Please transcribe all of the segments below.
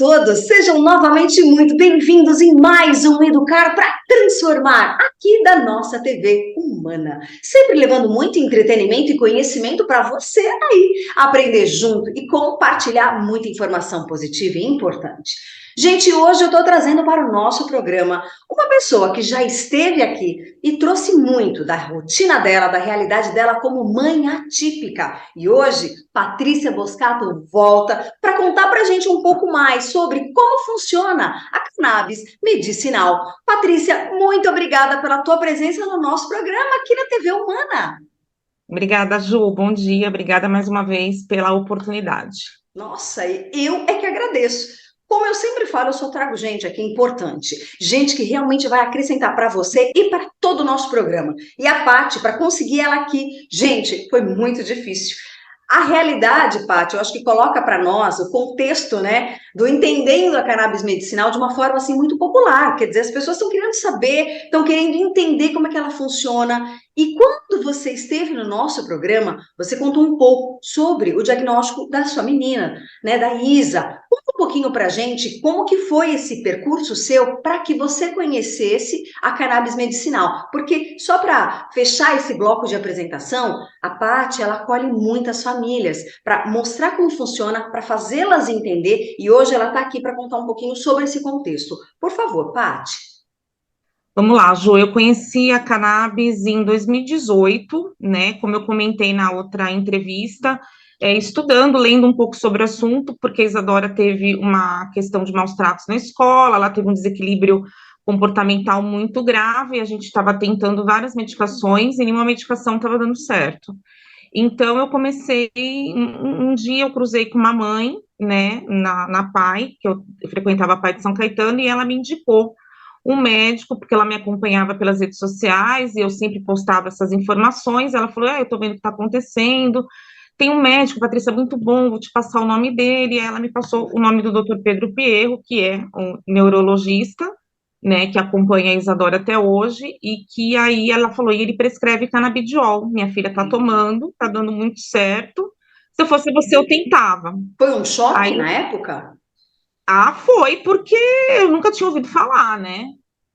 todos, sejam novamente muito bem-vindos em mais um Educar para Transformar, aqui da nossa TV Humana. Sempre levando muito entretenimento e conhecimento para você aí aprender junto e compartilhar muita informação positiva e importante. Gente, hoje eu estou trazendo para o nosso programa uma pessoa que já esteve aqui e trouxe muito da rotina dela, da realidade dela como mãe atípica. E hoje, Patrícia Boscato volta para contar para a gente um pouco mais sobre como funciona a cannabis medicinal. Patrícia, muito obrigada pela tua presença no nosso programa aqui na TV Humana. Obrigada, Ju. Bom dia. Obrigada mais uma vez pela oportunidade. Nossa, eu é que agradeço. Como eu sempre falo, eu só trago gente aqui importante, gente que realmente vai acrescentar para você e para todo o nosso programa. E a Paty, para conseguir ela aqui, gente, foi muito difícil. A realidade, Paty, eu acho que coloca para nós o contexto, né, do entendendo a cannabis medicinal de uma forma assim muito popular. Quer dizer, as pessoas estão querendo saber, estão querendo entender como é que ela funciona. E quando você esteve no nosso programa, você contou um pouco sobre o diagnóstico da sua menina, né, da Isa. Conta um pouquinho para a gente como que foi esse percurso seu para que você conhecesse a cannabis medicinal. Porque só para fechar esse bloco de apresentação, a Paty, ela acolhe muitas famílias para mostrar como funciona, para fazê-las entender, e hoje ela está aqui para contar um pouquinho sobre esse contexto. Por favor, Paty. Vamos lá, Ju. Eu conheci a cannabis em 2018, né? Como eu comentei na outra entrevista, estudando, lendo um pouco sobre o assunto, porque a Isadora teve uma questão de maus tratos na escola, ela teve um desequilíbrio comportamental muito grave, a gente estava tentando várias medicações e nenhuma medicação estava dando certo. Então, eu comecei, um dia eu cruzei com uma mãe, né, na PAI, que eu frequentava a PAI de São Caetano, e ela me indicou um médico, porque ela me acompanhava pelas redes sociais, e eu sempre postava essas informações, ela falou, eu tô vendo o que está acontecendo, tem um médico, Patrícia, muito bom, vou te passar o nome dele, e ela me passou o nome do Dr. Pedro Pierro, que é um neurologista, né, que acompanha a Isadora até hoje, e que aí ela falou, e ele prescreve canabidiol, minha filha tá tomando, tá dando muito certo, se eu fosse você, eu tentava. Foi um choque Aí, na época? foi, porque eu nunca tinha ouvido falar, né,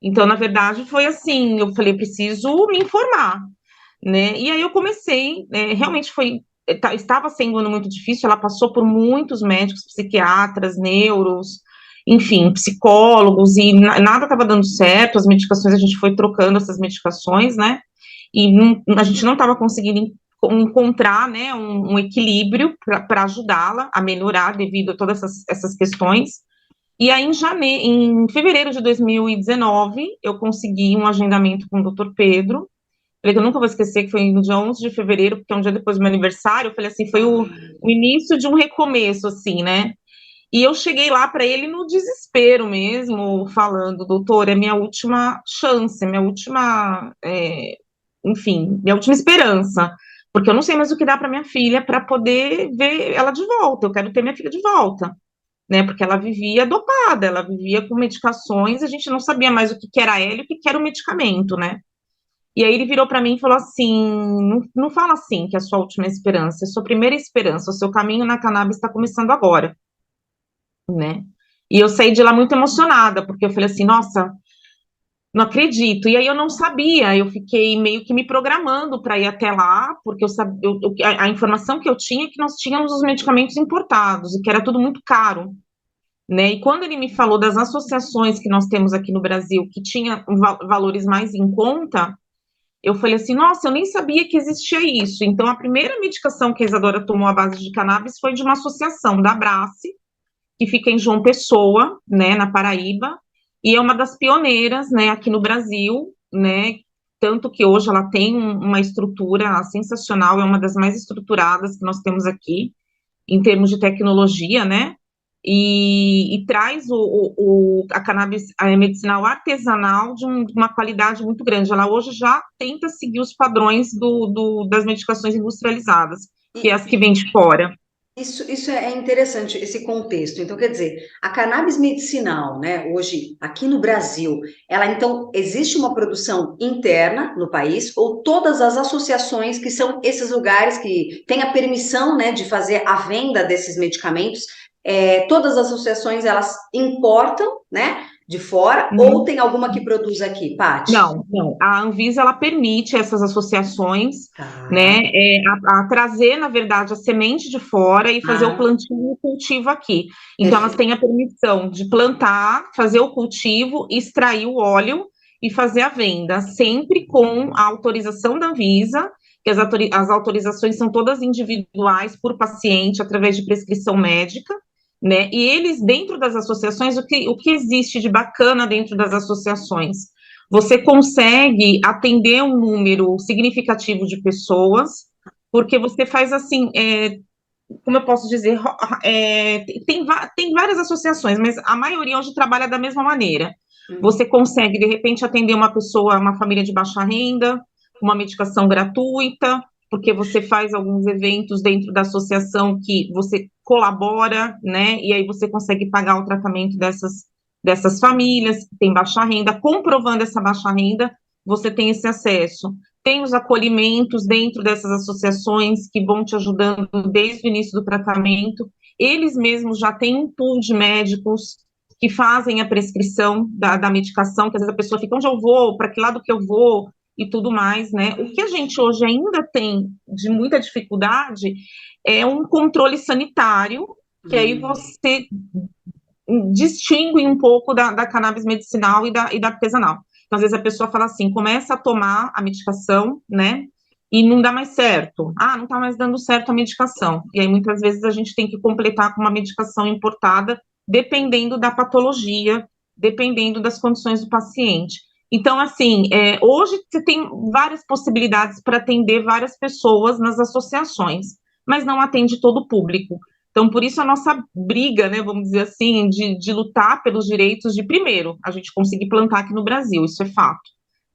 então, na verdade, foi assim, eu falei, preciso me informar, né, e aí eu comecei, realmente estava sendo um ano muito difícil, ela passou por muitos médicos, psiquiatras, neuros, enfim, psicólogos, e nada estava dando certo, as medicações, a gente foi trocando essas medicações, né, e a gente não estava conseguindo encontrar, né, um equilíbrio para ajudá-la a melhorar devido a todas essas questões. E aí, em fevereiro de 2019, eu consegui um agendamento com o Dr. Pedro. Falei que eu nunca vou esquecer que foi no dia 11 de fevereiro, porque é um dia depois do meu aniversário. Eu falei assim, foi o início de um recomeço, assim, né? E eu cheguei lá para ele no desespero mesmo, falando, doutor, é minha última chance, minha última, enfim, minha última esperança, porque eu não sei mais o que dá para minha filha para poder ver ela de volta. Eu quero ter minha filha de volta, né? Porque ela vivia dopada, ela vivia com medicações, a gente não sabia mais o que que era ela e o que que era o medicamento, né? E aí ele virou para mim e falou assim: não fala assim que é a sua última esperança, é a sua primeira esperança, o seu caminho na cannabis está começando agora, né? E eu saí de lá muito emocionada, porque eu falei assim, nossa, não acredito. E aí eu não sabia, eu fiquei meio que me programando para ir até lá, porque eu sabia, a informação que eu tinha é que nós tínhamos os medicamentos importados e que era tudo muito caro, né? E quando ele me falou das associações que nós temos aqui no Brasil, que tinha valores mais em conta, eu falei assim, nossa, eu nem sabia que existia isso. Então, a primeira medicação que a Isadora tomou à base de cannabis foi de uma associação da Abrace, que fica em João Pessoa, né, na Paraíba, e é uma das pioneiras, né, aqui no Brasil, né, tanto que hoje ela tem uma estrutura sensacional, é uma das mais estruturadas que nós temos aqui, em termos de tecnologia, né, e traz a cannabis medicinal artesanal de uma qualidade muito grande. Ela hoje já tenta seguir os padrões das medicações industrializadas, que é as que vêm de fora. Isso é interessante, esse contexto. Então, quer dizer, a cannabis medicinal, né, hoje, aqui no Brasil, ela então, existe uma produção interna no país, ou todas as associações que são esses lugares que têm a permissão, né, de fazer a venda desses medicamentos, todas as associações, elas importam, né, de fora, ou Uhum. tem alguma que produz aqui, Paty? Não, não. A Anvisa ela permite essas associações, Tá, né, a trazer, na verdade, a semente de fora e fazer o ah, plantio e o cultivo aqui. Então, elas perfeito. têm a permissão de plantar, fazer o cultivo, extrair o óleo e fazer a venda, sempre com a autorização da Anvisa, que as autorizações são todas individuais por paciente, através de prescrição médica. Né? E eles, dentro das associações, o que existe de bacana dentro das associações? Você consegue atender um número significativo de pessoas, porque você faz assim, como eu posso dizer, tem várias associações, mas a maioria hoje trabalha da mesma maneira. Hum, Você consegue, de repente, atender uma pessoa, uma família de baixa renda, uma medicação gratuita, porque você faz alguns eventos dentro da associação que você colabora, né? E aí você consegue pagar o tratamento dessas famílias que têm baixa renda, comprovando essa baixa renda, você tem esse acesso. Tem os acolhimentos dentro dessas associações que vão te ajudando desde o início do tratamento. Eles mesmos já têm um pool de médicos que fazem a prescrição da medicação, que às vezes a pessoa fica, onde eu vou, para que lado que eu vou, e tudo mais, né? O que a gente hoje ainda tem de muita dificuldade é um controle sanitário, que aí hum. você distingue um pouco da cannabis medicinal e da artesanal. Então, às vezes a pessoa fala assim, começa a tomar a medicação, né? E não dá mais certo. Ah, não está mais dando certo a medicação. E aí, muitas vezes, a gente tem que completar com uma medicação importada, dependendo da patologia, dependendo das condições do paciente. Então, assim, hoje você tem várias possibilidades para atender várias pessoas nas associações, mas não atende todo o público. Então, por isso a nossa briga, né, vamos dizer assim, de lutar pelos direitos de, primeiro, a gente conseguir plantar aqui no Brasil, isso é fato,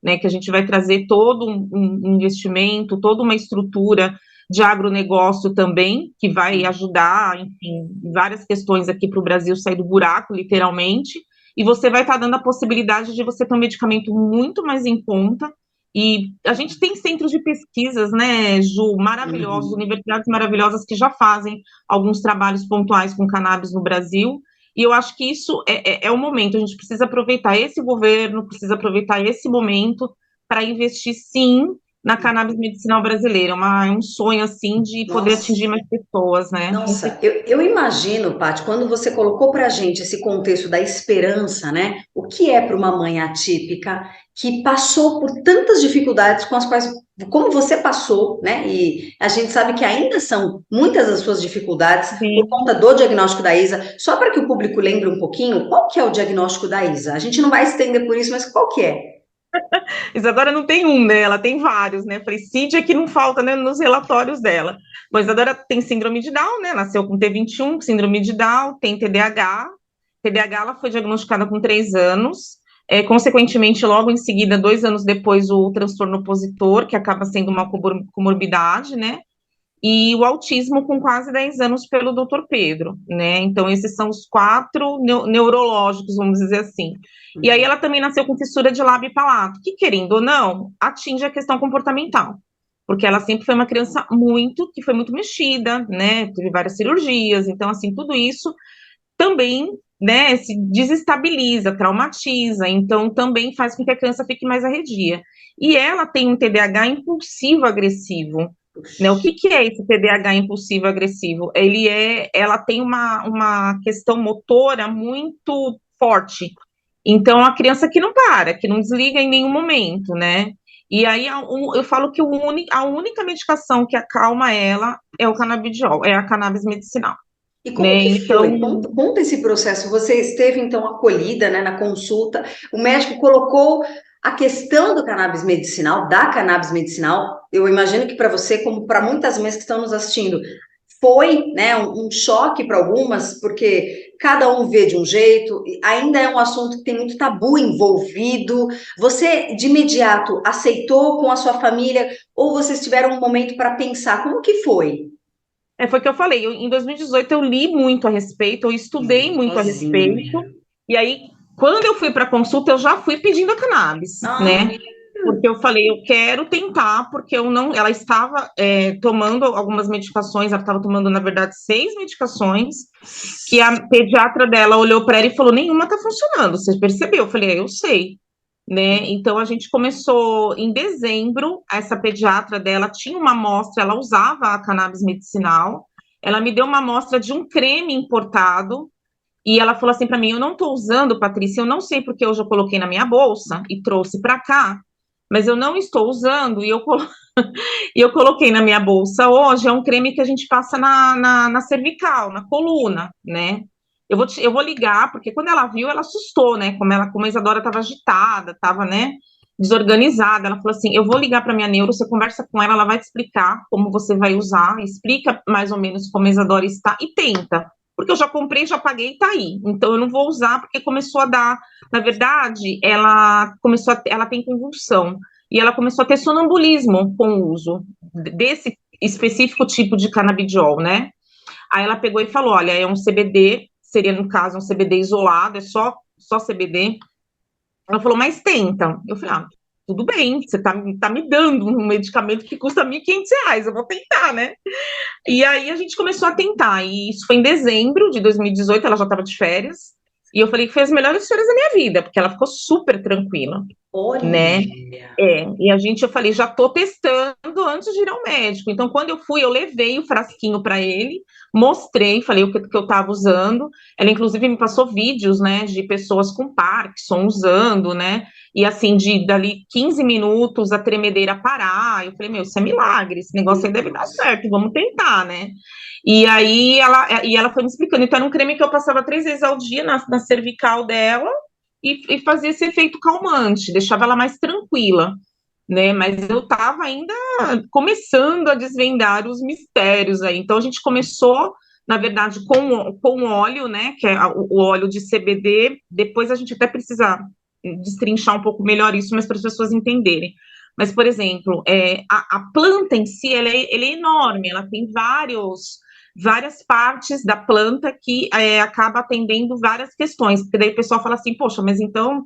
né, que a gente vai trazer todo um investimento, toda uma estrutura de agronegócio também, que vai ajudar, enfim, várias questões aqui para o Brasil sair do buraco, literalmente, e você vai estar dando a possibilidade de você ter um medicamento muito mais em conta, e a gente tem centros de pesquisas, né, Ju, maravilhosos, Uhum. universidades maravilhosas que já fazem alguns trabalhos pontuais com cannabis no Brasil, e eu acho que isso é o momento, a gente precisa aproveitar esse governo, precisa aproveitar esse momento para investir, sim, na cannabis medicinal brasileira, é um sonho, assim, de poder Nossa. atingir mais pessoas, né? Nossa, eu imagino, Paty, quando você colocou para a gente esse contexto da esperança, né? O que é para uma mãe atípica que passou por tantas dificuldades com as quais, como você passou, né? E a gente sabe que ainda são muitas as suas dificuldades por Sim. conta do diagnóstico da ISA. Só para que o público lembre um pouquinho, qual que é o diagnóstico da ISA? A gente não vai estender por isso, mas qual que é? Isadora não tem um, né? Ela tem vários, né? Falei, Cid é que não falta, né, nos relatórios dela. Bom, Isadora tem síndrome de Down, né? Nasceu com T21, síndrome de Down, tem TDAH. TDAH ela foi diagnosticada com 3 anos. Consequentemente, logo em seguida, 2 anos depois, o transtorno opositor, que acaba sendo uma comorbidade, né? E o autismo com quase 10 anos pelo Dr. Pedro, né? Então, esses são os quatro neurológicos, vamos dizer assim. E aí, ela também nasceu com fissura de lábio e palato, que, querendo ou não, atinge a questão comportamental, porque ela sempre foi uma criança que foi muito mexida, né? Teve várias cirurgias, então, assim, tudo isso também, né, se desestabiliza, traumatiza, então também faz com que a criança fique mais arredia. E ela tem um TDAH impulsivo agressivo, né? O Puxa. que é esse TDAH impulsivo agressivo? Ela tem uma questão motora muito forte. Então, a criança que não para, que não desliga em nenhum momento, né? E aí, eu falo que a única medicação que acalma ela é o canabidiol, é a cannabis medicinal, E como né? que foi? Então, Conta esse processo. Você esteve, então, acolhida, né, na consulta, o médico colocou a questão do cannabis medicinal, da cannabis medicinal. Eu imagino que para você, como para muitas mães que estão nos assistindo, foi, né, um choque para algumas, porque cada um vê de um jeito, e ainda é um assunto que tem muito tabu envolvido. Você, de imediato, aceitou com a sua família, ou vocês tiveram um momento para pensar, como que foi? foi o que eu falei. Em 2018 eu li muito a respeito, eu estudei muito a Sozinho. respeito, e aí, quando eu fui para consulta, eu já fui pedindo a cannabis, Ah, né? porque eu falei, eu quero tentar, porque eu não, ela estava tomando algumas medicações, ela estava tomando, na verdade, 6 medicações, que a pediatra dela olhou para ela e falou, nenhuma está funcionando, você percebeu? Eu falei, eu sei, né? Então a gente começou em dezembro, essa pediatra dela tinha uma amostra, ela usava a cannabis medicinal, ela me deu uma amostra de um creme importado, e ela falou assim para mim, eu não estou usando, Patrícia, eu não sei porque hoje eu coloquei na minha bolsa e trouxe para cá, mas eu não estou usando, e eu coloquei na minha bolsa hoje, é um creme que a gente passa na cervical, na coluna, né? Eu vou ligar, porque quando ela viu, ela assustou, né? Como a Isadora estava agitada, estava, né, desorganizada. Ela falou assim: eu vou ligar para minha neuro, você conversa com ela, ela vai te explicar como você vai usar, explica mais ou menos como a Isadora está e tenta. Porque eu já comprei, já paguei e tá aí. Então eu não vou usar, porque começou a dar. Na verdade, ela tem convulsão e ela começou a ter sonambulismo com o uso desse específico tipo de canabidiol, né? Aí ela pegou e falou: olha, é um CBD, seria no caso um CBD isolado, é só CBD. Ela falou, mas tenta. Eu falei, tudo bem, você tá me dando um medicamento que custa R$ 1.500, eu vou tentar, né? E aí a gente começou a tentar, e isso foi em dezembro de 2018, ela já estava de férias, e eu falei que foi as melhores férias da minha vida, porque ela ficou super tranquila, né? Olha. E eu falei, já tô testando antes de ir ao médico. Então, quando eu fui, eu levei o frasquinho para ele, mostrei, falei o que eu estava usando. Ela, inclusive, me passou vídeos, né, de pessoas com Parkinson usando, né? E assim, dali 15 minutos a tremedeira parar. Eu falei, meu, isso é milagre, esse negócio aí deve dar certo, vamos tentar, né? E ela foi me explicando. Então, era um creme que eu passava 3 vezes ao dia na cervical dela e fazia esse efeito calmante, deixava ela mais tranquila, né? Mas eu estava ainda começando a desvendar os mistérios aí. Então a gente começou, na verdade, com óleo, né? Que é o óleo de CBD. Depois a gente até precisa destrinchar um pouco melhor isso, mas para as pessoas entenderem. Mas, por exemplo, a planta em si, ela é enorme, ela tem várias partes da planta que acaba atendendo várias questões, porque daí o pessoal fala assim, poxa, mas então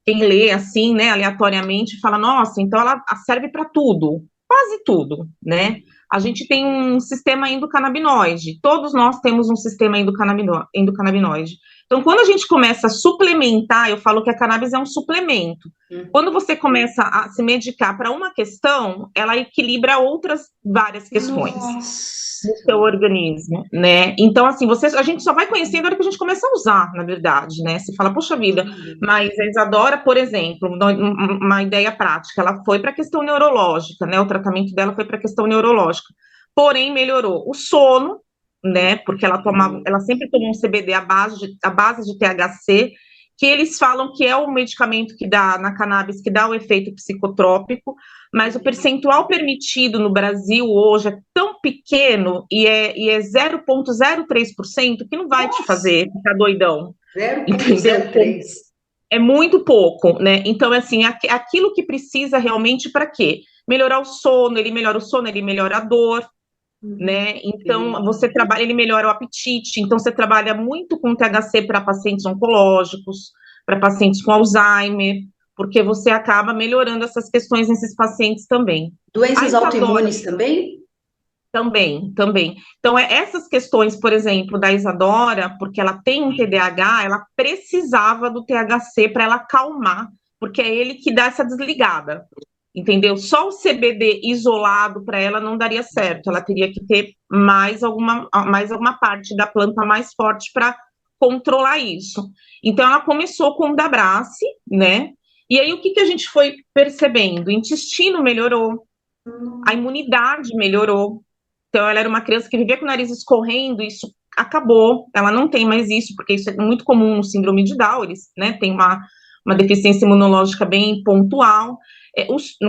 quem lê assim, né, aleatoriamente, fala, nossa, então ela serve para tudo, quase tudo, né? A gente tem um sistema endocannabinoide, todos nós temos um sistema endocannabinoide. Então, quando a gente começa a suplementar, eu falo que a cannabis é um suplemento. Quando você começa a se medicar para uma questão, ela equilibra outras várias questões Nossa. no seu organismo, né? Então, assim, a gente só vai conhecendo na hora que a gente começa a usar, na verdade, né? Você fala, poxa vida, mas a Isadora, por exemplo, uma ideia prática, ela foi para a questão neurológica, né? O tratamento dela foi para a questão neurológica, porém melhorou o sono, né? Porque ela sempre tomou um CBD à base de THC, que eles falam que é o medicamento que dá na cannabis, que dá o efeito psicotrópico, mas o percentual permitido no Brasil hoje é tão pequeno e é 0,03% que não vai te fazer ficar doidão, entendeu? 0,03. É muito pouco, né? Então, assim, aquilo que precisa realmente para quê? Melhorar o sono, ele melhora o sono, ele melhora a dor, né? Então, ele melhora o apetite, então você trabalha muito com THC para pacientes oncológicos, para pacientes com Alzheimer, porque você acaba melhorando essas questões nesses pacientes também. A Doenças Isadora autoimunes também? também. Então, essas questões, por exemplo, da Isadora, porque ela tem um TDAH, ela precisava do THC para ela acalmar, porque é ele que dá essa desligada, entendeu? Só o CBD isolado para ela não daria certo, ela teria que ter mais alguma parte da planta mais forte para controlar isso. Então, ela começou com o Dabrase, né? E aí, o que a gente foi percebendo? O intestino melhorou, a imunidade melhorou. Então, ela era uma criança que vivia com o nariz escorrendo, isso acabou, ela não tem mais isso, porque isso é muito comum no síndrome de Down, eles, né, têm uma deficiência imunológica bem pontual.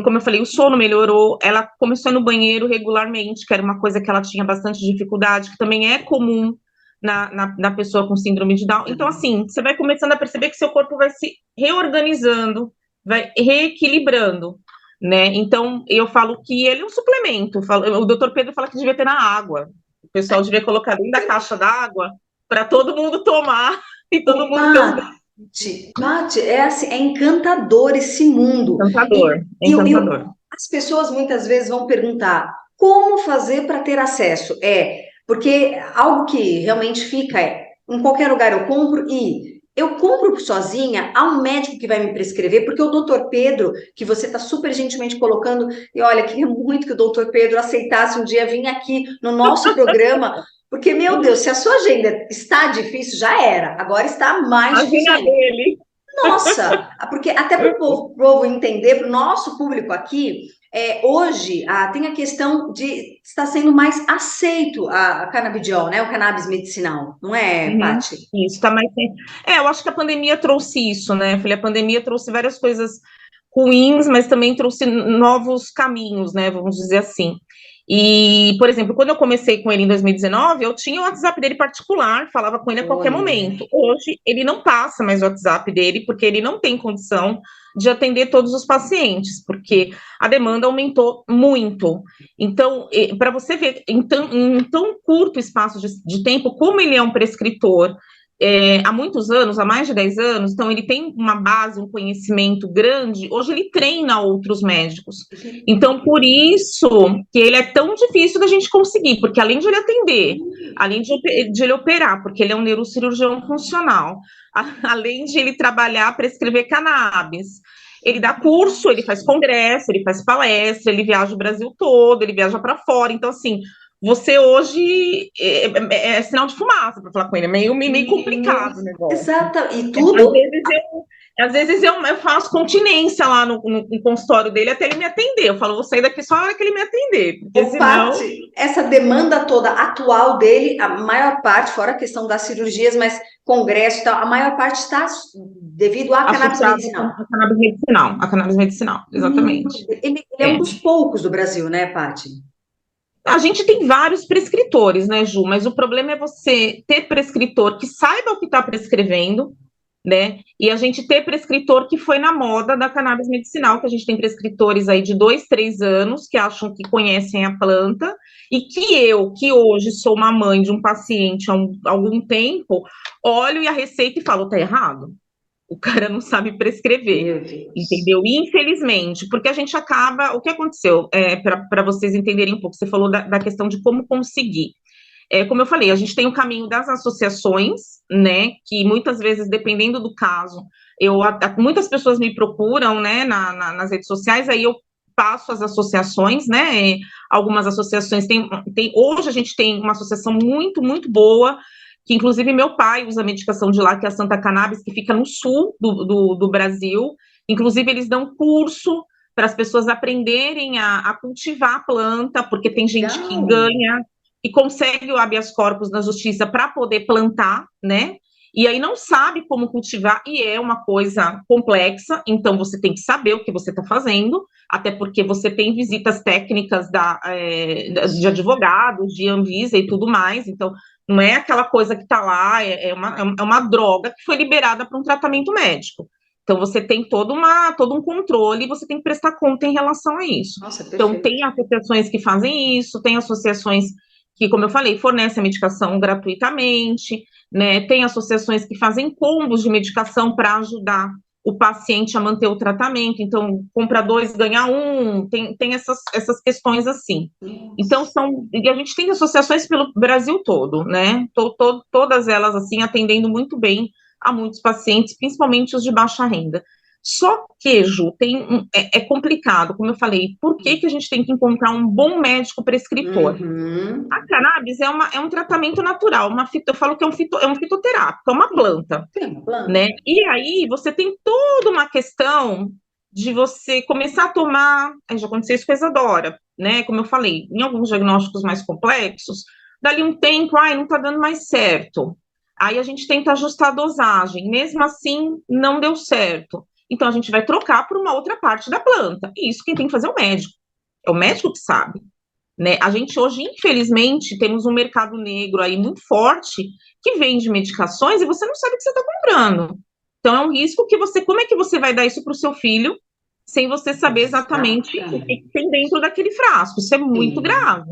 Como eu falei, o sono melhorou, ela começou no banheiro regularmente, que era uma coisa que ela tinha bastante dificuldade, que também é comum na pessoa com síndrome de Down. Então, assim, você vai começando a perceber que seu corpo vai se reorganizando, vai reequilibrando, né? Então, eu falo que ele é um suplemento. O doutor Pedro fala que devia ter na água. O pessoal devia colocar dentro da caixa d'água para todo mundo tomar e todo mundo ter os Opa, Paty, é assim, é encantador esse mundo. Encantador, encantador. As pessoas muitas vezes vão perguntar como fazer para ter acesso. Porque algo que realmente fica em qualquer lugar eu compro e eu compro sozinha, há um médico que vai me prescrever, porque o doutor Pedro, que você está super gentilmente colocando, e olha, queria muito que o doutor Pedro aceitasse um dia vir aqui no nosso programa, porque, meu Deus, se a sua agenda está difícil, já era, agora está mais difícil Imagina ainda. dele. Nossa, porque até para o povo entender, para o nosso público aqui, hoje tem a questão de estar sendo mais aceito a canabidiol, né? O cannabis medicinal, não é, Uhum, Paty? isso, tá mais. Eu acho que a pandemia trouxe isso, né? Eu falei, a pandemia trouxe várias coisas ruins, mas também trouxe novos caminhos, né? Vamos dizer assim. E, por exemplo, quando eu comecei com ele em 2019, eu tinha o WhatsApp dele particular, falava com ele a qualquer Olha, momento. Hoje, ele não passa mais o WhatsApp dele, porque ele não tem condição de atender todos os pacientes, porque a demanda aumentou muito. Então, para você ver, em tão curto espaço de tempo, como ele é um prescritor, há muitos anos, há mais de 10 anos, então ele tem uma base, um conhecimento grande, hoje ele treina outros médicos. Então, por isso que ele é tão difícil da gente conseguir, porque além de ele atender, além de ele operar, porque ele é um neurocirurgião funcional, além de ele trabalhar para escrever cannabis, ele dá curso, ele faz congresso, ele faz palestra, ele viaja o Brasil todo, ele viaja para fora. Então, assim, você hoje é sinal de fumaça para falar com ele, é meio complicado o negócio. exata, e Às tudo. vezes eu faço continência lá no consultório dele até ele me atender. Eu falo, vou sair daqui só a hora que ele me atender, porque O senão. parte, essa demanda toda atual dele, a maior parte, fora a questão das cirurgias, mas congresso e tal, a maior parte está devido à cannabis Associado com medicinal. a cannabis medicinal, exatamente. Ele é um É. dos poucos do Brasil, né, Paty? A gente tem vários prescritores, né, Ju? Mas o problema é você ter prescritor que saiba o que está prescrevendo, né? E a gente ter prescritor que foi na moda da cannabis medicinal, que a gente tem prescritores aí de 2, 3 anos que acham que conhecem a planta, e que eu, que hoje sou uma mãe de um paciente há algum tempo, olho e a receita e falo, tá errado. O cara não sabe prescrever, Meu Deus. entendeu? Infelizmente, porque a gente acaba. O que aconteceu? Para vocês entenderem um pouco, você falou da questão de como conseguir. Como eu falei, a gente tem o caminho das associações, né? Que muitas vezes, dependendo do caso, muitas pessoas me procuram, né, nas redes sociais, aí eu passo as associações, né? Algumas associações hoje a gente tem uma associação muito, muito boa, que inclusive meu pai usa a medicação de lá, que é a Santa Cannabis, que fica no sul do Brasil. Inclusive, eles dão curso para as pessoas aprenderem a cultivar a planta, porque tem gente que Legal. ganha e consegue o habeas corpus na justiça para poder plantar, né? E aí não sabe como cultivar, e é uma coisa complexa, então você tem que saber o que você está fazendo, até porque você tem visitas técnicas de advogados, de Anvisa e tudo mais, então não é aquela coisa que está lá, é uma droga que foi liberada para um tratamento médico. Então você tem todo um controle, e você tem que prestar conta em relação a isso. Nossa, Então perfeito. tem associações que fazem isso, tem associações que, como eu falei, fornecem a medicação gratuitamente, né? Tem associações que fazem combos de medicação para ajudar o paciente a manter o tratamento, então compra 2, ganha 1, tem essas questões assim. Então, e a gente tem associações pelo Brasil todo, né? Todas elas, assim, atendendo muito bem a muitos pacientes, principalmente os de baixa renda. Só que, Ju, é complicado, como eu falei, por que a gente tem que encontrar um bom médico prescritor? Uhum. A cannabis é um tratamento natural, eu falo que é um fitoterápico, é uma planta, Tem uma planta? né? E aí você tem toda uma questão de você começar a tomar, já aconteceu isso com a Isadora, né? Como eu falei, em alguns diagnósticos mais complexos, dali um tempo, não tá dando mais certo. Aí a gente tenta ajustar a dosagem, mesmo assim não deu certo. Então a gente vai trocar por uma outra parte da planta. E isso quem tem que fazer é o médico. É o médico que sabe, né? A gente hoje, infelizmente, temos um mercado negro aí muito forte que vende medicações e você não sabe o que você está comprando. Então, é um risco que como é que você vai dar isso para o seu filho sem você saber exatamente o que Exatamente. tem dentro daquele frasco? Isso é muito Sim. grave.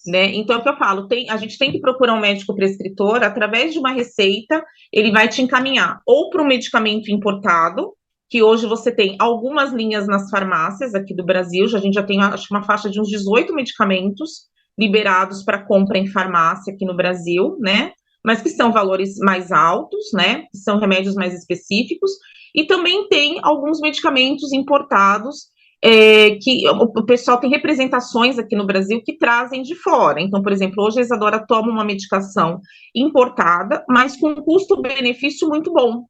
né? Então, é o que eu falo, a gente tem que procurar um médico prescritor, através de uma receita, ele vai te encaminhar ou para um medicamento importado, que hoje você tem algumas linhas nas farmácias aqui do Brasil, a gente já tem, acho que uma faixa de uns 18 medicamentos liberados para compra em farmácia aqui no Brasil, né? Mas que são valores mais altos, né? Que são remédios mais específicos, e também tem alguns medicamentos importados que o pessoal tem representações aqui no Brasil que trazem de fora. Então, por exemplo, hoje a Isadora toma uma medicação importada, mas com um custo-benefício muito bom,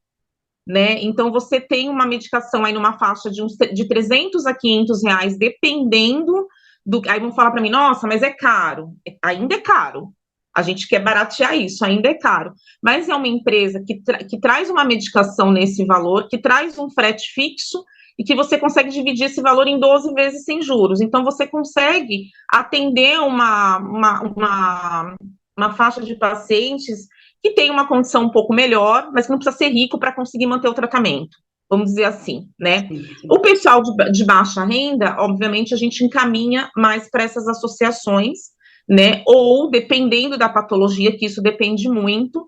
né? Então, você tem uma medicação aí numa faixa de 300 a 500 reais, dependendo do... Aí vão falar para mim, nossa, mas é caro. Ainda é caro. A gente quer baratear isso, ainda é caro. Mas é uma empresa que traz uma medicação nesse valor, que traz um frete fixo, e que você consegue dividir esse valor em 12 vezes sem juros. Então, você consegue atender uma faixa de pacientes que tem uma condição um pouco melhor, mas que não precisa ser rico para conseguir manter o tratamento, vamos dizer assim, né? Sim, sim. O pessoal de baixa renda, obviamente, a gente encaminha mais para essas associações, né? Ou, dependendo da patologia, que isso depende muito,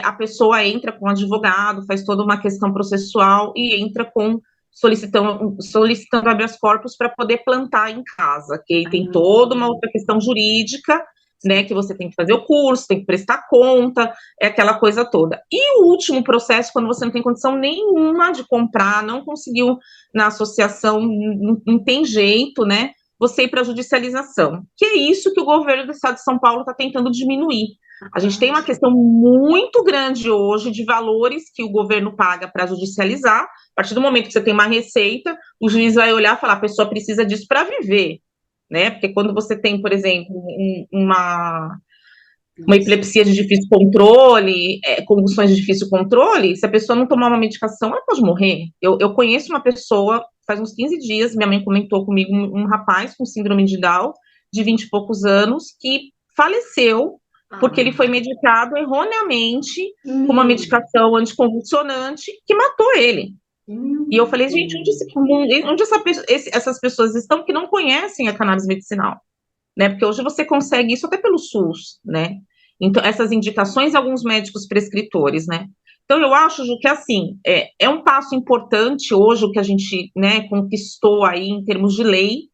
a pessoa entra com advogado, faz toda uma questão processual e entra solicitando habeas corpus para poder plantar em casa, que tem toda uma outra questão jurídica, né, que você tem que fazer o curso, tem que prestar conta, é aquela coisa toda. E o último processo, quando você não tem condição nenhuma de comprar, não conseguiu na associação, não tem jeito, né, você ir para a judicialização, que é isso que o governo do estado de São Paulo está tentando diminuir. A gente tem uma questão muito grande hoje de valores que o governo paga para judicializar. A partir do momento que você tem uma receita, o juiz vai olhar e falar, a pessoa precisa disso para viver, né? Porque quando você tem, por exemplo, uma epilepsia de difícil controle, convulsões de difícil controle, se a pessoa não tomar uma medicação, ela pode morrer. Eu conheço uma pessoa, faz uns 15 dias, minha mãe comentou comigo, um rapaz com síndrome de Down, de 20 e poucos anos, que faleceu porque ele foi medicado erroneamente com uma medicação anticonvulsionante que matou ele. E eu falei, gente, onde essas pessoas estão que não conhecem a cannabis medicinal? Né? Porque hoje você consegue isso até pelo SUS, né? Então, essas indicações, alguns médicos prescritores, né? Então, eu acho, Ju, que assim, é um passo importante hoje o que a gente, né, conquistou aí em termos de lei,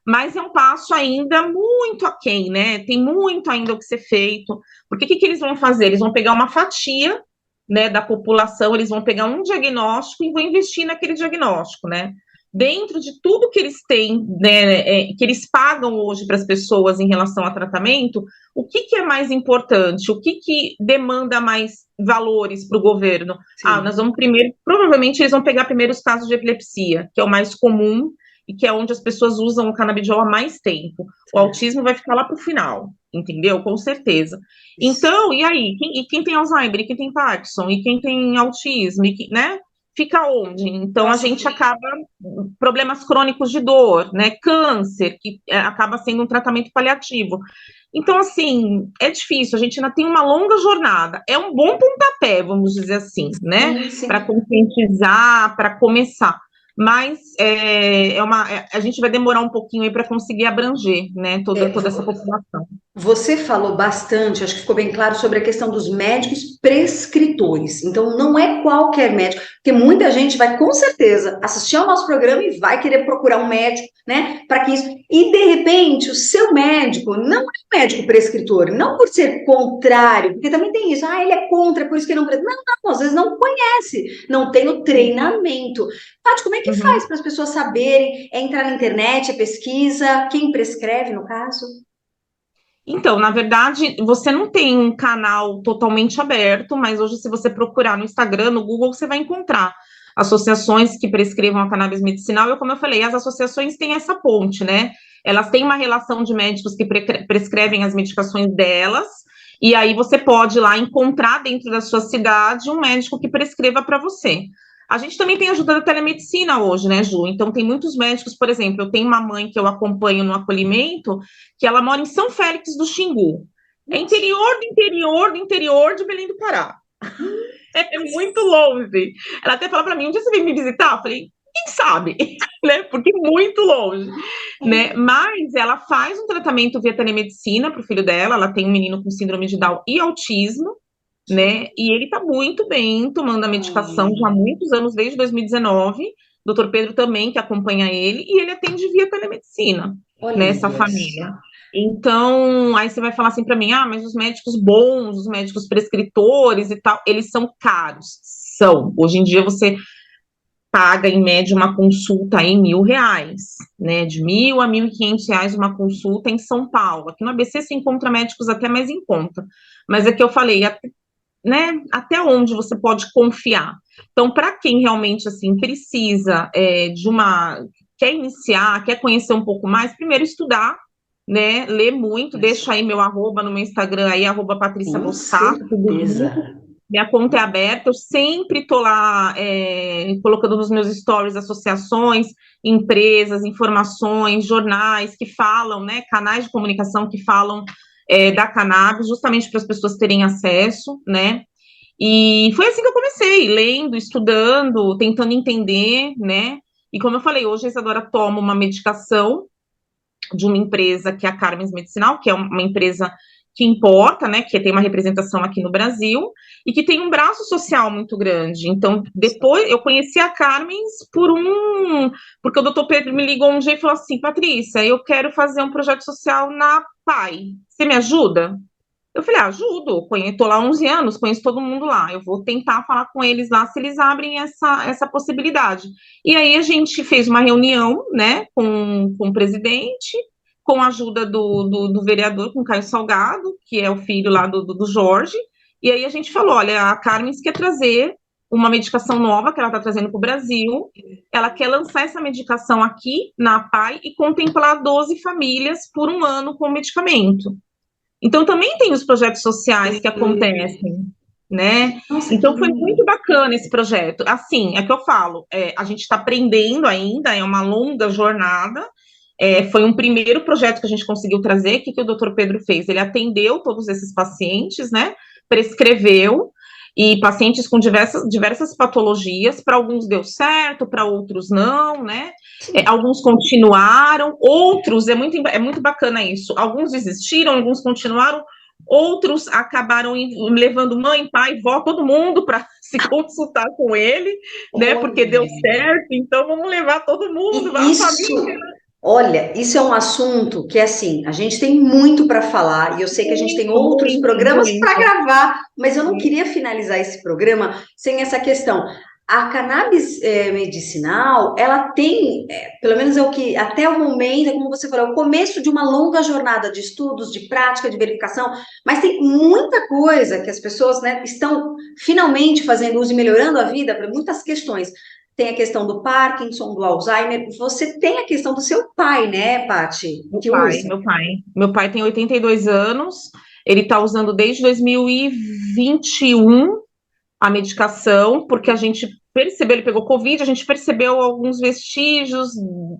mas é um passo ainda muito aquém, né? Tem muito ainda o que ser feito. Porque o que eles vão fazer? Eles vão pegar uma fatia, né, da população, eles vão pegar um diagnóstico e vão investir naquele diagnóstico, né? Dentro de tudo que eles têm, né, que eles pagam hoje para as pessoas em relação a tratamento, o que é mais importante? O que demanda mais valores para o governo? Sim. Nós vamos primeiro, provavelmente eles vão pegar primeiro os casos de epilepsia, que é o mais comum, e que é onde as pessoas usam o canabidiol há mais tempo. O autismo vai ficar lá para o final, entendeu? Com certeza. Então, e aí? Quem tem Alzheimer? E quem tem Parkinson? E quem tem autismo? Né? Fica onde? Então, a gente acaba... Problemas crônicos de dor, né? Câncer, que acaba sendo um tratamento paliativo. Então, assim, é difícil. A gente ainda tem uma longa jornada. É um bom pontapé, vamos dizer assim, né? Para conscientizar, para começar. Mas a gente vai demorar um pouquinho aí para conseguir abranger, né, toda essa população. Você falou bastante, acho que ficou bem claro, sobre a questão dos médicos prescritores. Então, não é qualquer médico, porque muita gente vai, com certeza, assistir ao nosso programa e vai querer procurar um médico, né, para que isso... E, de repente, o seu médico não é um médico prescritor, não por ser contrário, porque também tem isso, ele é contra, por isso que não... Não, às vezes não conhece, não tem o treinamento. Paty, como é que faz para as pessoas saberem? É entrar na internet, é pesquisa? Quem prescreve, no caso? Então, na verdade, você não tem um canal totalmente aberto, mas hoje, se você procurar no Instagram, no Google, você vai encontrar associações que prescrevam a cannabis medicinal. E, como eu falei, as associações têm essa ponte, né? Elas têm uma relação de médicos que prescrevem as medicações delas, e aí você pode lá encontrar dentro da sua cidade um médico que prescreva para você. A gente também tem ajuda da telemedicina hoje, né, Ju? Então, tem muitos médicos, por exemplo, eu tenho uma mãe que eu acompanho no acolhimento, que ela mora em São Félix do Xingu. É interior de Belém do Pará. É muito longe. Ela até fala para mim, um dia você vem me visitar? Eu falei, quem sabe, né? Porque muito longe, né? Mas ela faz um tratamento via telemedicina para o filho dela. Ela tem um menino com síndrome de Down e autismo, né? E ele está muito bem, tomando a medicação já há muitos anos, desde 2019. Doutor Pedro também, que acompanha ele, e ele atende via telemedicina, Olha nessa isso. família. Então, aí você vai falar assim para mim, ah, mas os médicos bons, os médicos prescritores e tal, eles são caros. São. Hoje em dia você paga em média uma consulta em R$ 1.000, né? De R$ 1.000 a R$ 1.500 uma consulta em São Paulo. Aqui no ABC se encontra médicos até mais em conta. Mas é que eu falei, né? Até onde você pode confiar. Então, para quem realmente assim precisa de uma, quer iniciar, quer conhecer um pouco mais, primeiro estudar, né? Ler muito, deixa aí meu arroba no meu Instagram aí, arroba Patrícia Com Bossato, tudo certeza. junto. Minha conta é aberta, eu sempre tô lá colocando nos meus stories associações, empresas, informações, jornais que falam, né? Canais de comunicação que falam da cannabis, justamente para as pessoas terem acesso, né? E foi assim que eu comecei, lendo, estudando, tentando entender, né? E como eu falei, hoje a Isadora toma uma medicação de uma empresa que é a Carmen's Medicinal, que é uma empresa que importa, né, que tem uma representação aqui no Brasil e que tem um braço social muito grande. Então, depois eu conheci a Carmen's porque o doutor Pedro me ligou um dia e falou assim, Patrícia, eu quero fazer um projeto social na PAI. Você me ajuda? Eu falei, ajudo, estou lá há 11 anos, conheço todo mundo lá, eu vou tentar falar com eles lá se eles abrem essa possibilidade. E aí a gente fez uma reunião, né, com o presidente, com a ajuda do vereador, com o Caio Salgado, que é o filho lá do Jorge, e aí a gente falou, olha, a Carmen quer trazer uma medicação nova que ela está trazendo para o Brasil, ela quer lançar essa medicação aqui na PAI e contemplar 12 famílias por um ano com o medicamento. Então, também tem os projetos sociais que acontecem, né? Nossa, que Então, foi muito lindo. bacana esse projeto. Assim, é que eu falo, a gente está aprendendo ainda, é uma longa jornada. Foi um primeiro projeto que a gente conseguiu trazer. O que o doutor Pedro fez? Ele atendeu todos esses pacientes, né? Prescreveu, e pacientes com diversas patologias, para alguns deu certo, para outros não, né? Sim. Alguns continuaram, outros, é muito bacana isso, alguns desistiram, alguns continuaram, outros acabaram levando mãe, pai, vó, todo mundo para se consultar com ele, né? Porque deu Olha. certo, então vamos levar todo mundo, E a família. isso, olha, isso é um assunto que, assim, a gente tem muito para falar, e eu sei que a gente tem Muito, outros muito, programas para muito. gravar, mas eu não queria finalizar esse programa sem essa questão. A cannabis medicinal, ela tem, pelo menos é o que, até o momento, é como você falou, é o começo de uma longa jornada de estudos, de prática, de verificação, mas tem muita coisa que as pessoas, né, estão finalmente fazendo uso e melhorando a vida para muitas questões. Tem a questão do Parkinson, do Alzheimer. Você tem a questão do seu pai, né, Paty, Meu que pai, usa. meu pai. Meu pai tem 82 anos, ele está usando desde 2021 a medicação, porque a gente percebeu, ele pegou Covid, a gente percebeu alguns vestígios,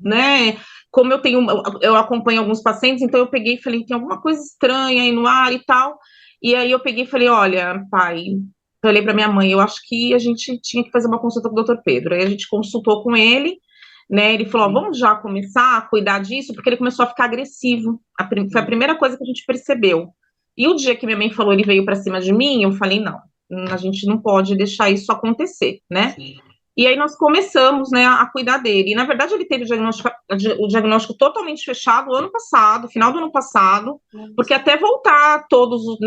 né? Como eu acompanho alguns pacientes, então eu peguei e falei, tem alguma coisa estranha aí no ar e tal. E aí eu peguei e falei, olha, pai, falei para minha mãe, eu acho que a gente tinha que fazer uma consulta com o doutor Pedro. Aí a gente consultou com ele, né? Ele falou, ó, vamos já começar a cuidar disso, porque ele começou a ficar agressivo. Foi a primeira coisa que a gente percebeu. E o dia que minha mãe falou, ele veio para cima de mim, eu falei, não, a gente não pode deixar isso acontecer, né? E aí nós começamos, né, a cuidar dele. E, na verdade, ele teve o diagnóstico totalmente fechado ano passado, final do ano passado, porque até voltar todos os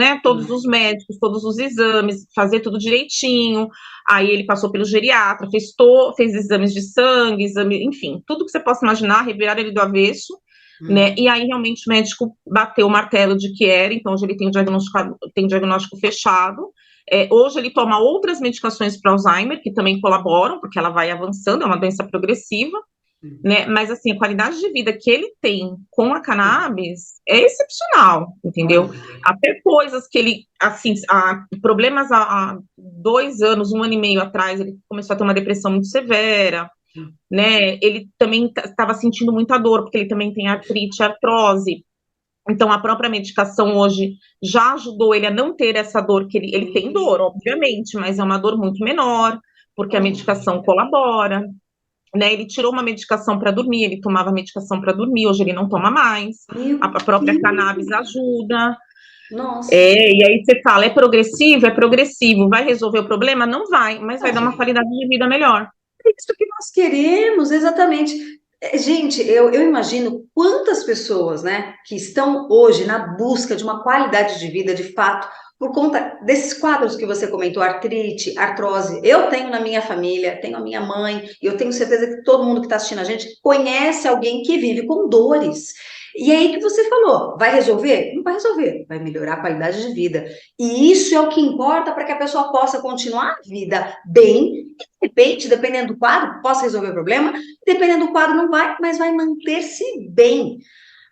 médicos, todos os exames, fazer tudo direitinho. Aí ele passou pelo geriatra, fez exames de sangue, enfim, tudo que você possa imaginar, revirar ele do avesso, né? E aí realmente o médico bateu o martelo de que era, então hoje ele tem o diagnóstico fechado. Hoje ele toma outras medicações para Alzheimer, que também colaboram, porque ela vai avançando, é uma doença progressiva, né? Mas assim, a qualidade de vida que ele tem com a cannabis é excepcional, entendeu? Olha. Até coisas que ele, assim, problemas há 2 anos, um ano e meio atrás, ele começou a ter uma depressão muito severa, né? Ele também estava sentindo muita dor, porque ele também tem artrite, artrose. Então, a própria medicação hoje já ajudou ele a não ter essa dor, que ele tem dor, obviamente, mas é uma dor muito menor, porque a medicação colabora. né? Ele tirou uma medicação para dormir, ele tomava medicação para dormir, hoje ele não toma mais. A própria cannabis ajuda. Nossa. E aí você fala, é progressivo? É progressivo. Vai resolver o problema? Não vai, mas vai dar uma qualidade de vida melhor. É isso que nós queremos, exatamente. Gente, eu imagino quantas pessoas, né, que estão hoje na busca de uma qualidade de vida, de fato, por conta desses quadros que você comentou, artrite, artrose. Eu tenho na minha família, tenho a minha mãe, e eu tenho certeza que todo mundo que está assistindo a gente conhece alguém que vive com dores. E aí que você falou, vai resolver? Não vai resolver, vai melhorar a qualidade de vida. E isso é o que importa para que a pessoa possa continuar a vida bem. De repente, dependendo do quadro, possa resolver o problema, dependendo do quadro, não vai, mas vai manter-se bem.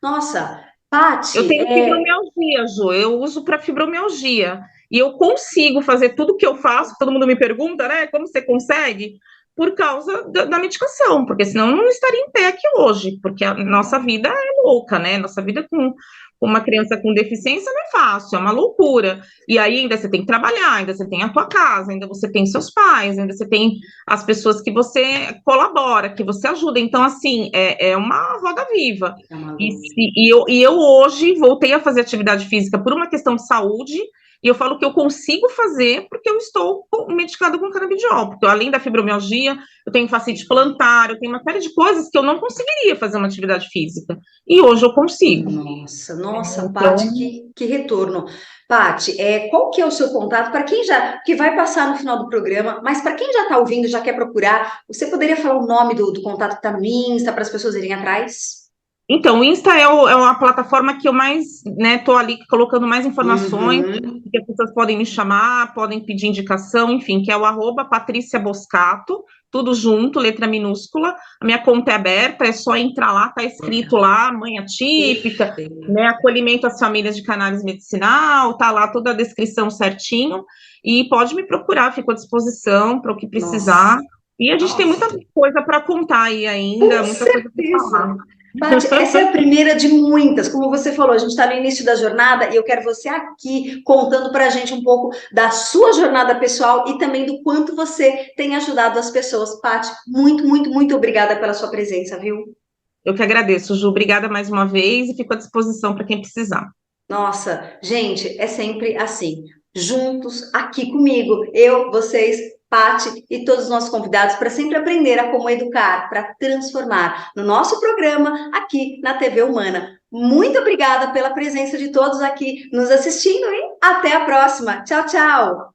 Nossa, Eu Paty, tenho fibromialgia, Ju, eu uso para fibromialgia. E eu consigo fazer tudo que eu faço, todo mundo me pergunta, né? Como você consegue? Por causa da medicação, porque senão eu não estaria em pé aqui hoje, porque a nossa vida é louca, né? Nossa vida com uma criança com deficiência não é fácil, é uma loucura. E aí ainda você tem que trabalhar, ainda você tem a tua casa, ainda você tem seus pais, ainda você tem as pessoas que você colabora, que você ajuda. Então, assim, é uma roda viva. E eu hoje voltei a fazer atividade física por uma questão de saúde, e eu falo que eu consigo fazer porque eu estou medicada com canabidiol, porque além da fibromialgia, eu tenho fascite plantar, eu tenho uma série de coisas que eu não conseguiria fazer uma atividade física. E hoje eu consigo. Nossa, Então, Paty, que retorno. Paty, qual que é o seu contato? Para quem que vai passar no final do programa, mas para quem já está ouvindo, já quer procurar, você poderia falar o nome do contato que está no Insta, para as pessoas irem atrás? o Insta é uma plataforma que eu mais, né, tô ali colocando mais informações, que as pessoas podem me chamar, podem pedir indicação, enfim, que é o @Patrícia Boscato, tudo junto, letra minúscula. A minha conta é aberta, é só entrar lá, tá escrito lá, mãe atípica, né, acolhimento às famílias de cannabis medicinal, tá lá toda a descrição certinho, e pode me procurar, fico à disposição para o que precisar. E a gente tem muita coisa para contar aí ainda, muita coisa para falar. Paty, essa é a primeira de muitas, como você falou, a gente está no início da jornada e eu quero você aqui contando para a gente um pouco da sua jornada pessoal e também do quanto você tem ajudado as pessoas. Paty, muito, muito, muito obrigada pela sua presença, viu? Eu que agradeço, Ju, obrigada mais uma vez e fico à disposição para quem precisar. Nossa, gente, é sempre assim, juntos, aqui comigo, eu, vocês, Paty e todos os nossos convidados, para sempre aprender a como educar, para transformar no nosso programa aqui na TV Humana. Muito obrigada pela presença de todos aqui nos assistindo e até a próxima. Tchau, tchau!